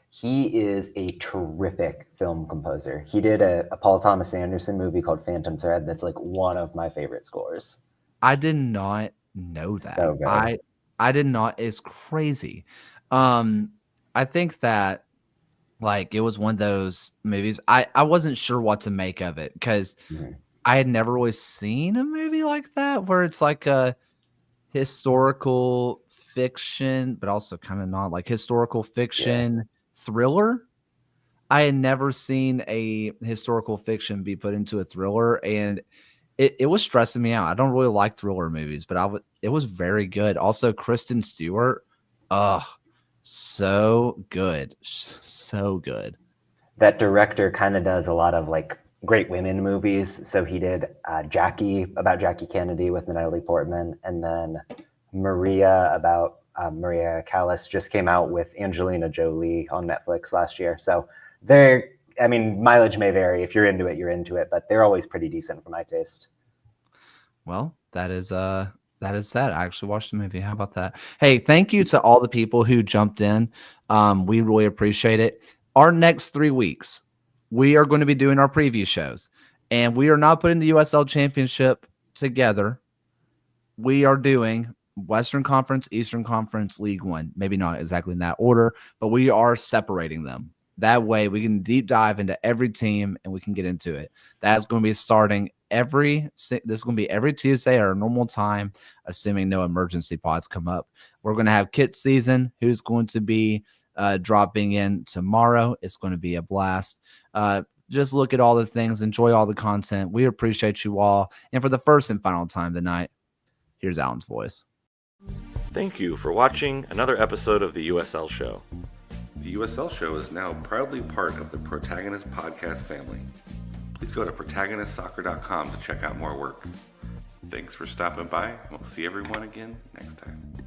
He is a terrific film composer. He did a Paul Thomas Anderson movie called Phantom Thread that's like one of my favorite scores. I did not know that. So good. I did not. It's crazy. I think that like it was one of those movies. I wasn't sure what to make of it because I had never really seen a movie like that where it's like a historical fiction, but also kind of not like historical fiction thriller. I had never seen a historical fiction be put into a thriller, and it was stressing me out. I don't really like thriller movies, but it was very good. Also, Kristen Stewart, so good, so good. that director kind of does a lot of like great women movies. So he did Jackie, about Jackie Kennedy with Natalie Portman, and then Maria, about Maria Callas, just came out with Angelina Jolie on Netflix last year. So they're, I mean, mileage may vary. If you're into it, you're into it, but they're always pretty decent for my taste. Well, that is that. I actually watched the movie. How about that? Hey, thank you to all the people who jumped in. We really appreciate it. Our next 3 weeks, we are going to be doing our preview shows, and we are not putting the USL Championship together. We are doing Western Conference, Eastern Conference, League One. Maybe not exactly in that order, but we are separating them. That way we can deep dive into every team and we can get into it. That's going to be starting this is going to be every Tuesday at our normal time, assuming no emergency pods come up. We're going to have Kit Season, who's going to be dropping in tomorrow. It's going to be a blast. Just look at all the things, enjoy all the content. We appreciate you all. And for the first and final time tonight, here's Alan's voice. Thank you for watching another episode of the USL Show. The USL Show is now proudly part of the Protagonist podcast family. Please go to protagonistsoccer.com to check out more work. Thanks for stopping by. We'll see everyone again next time.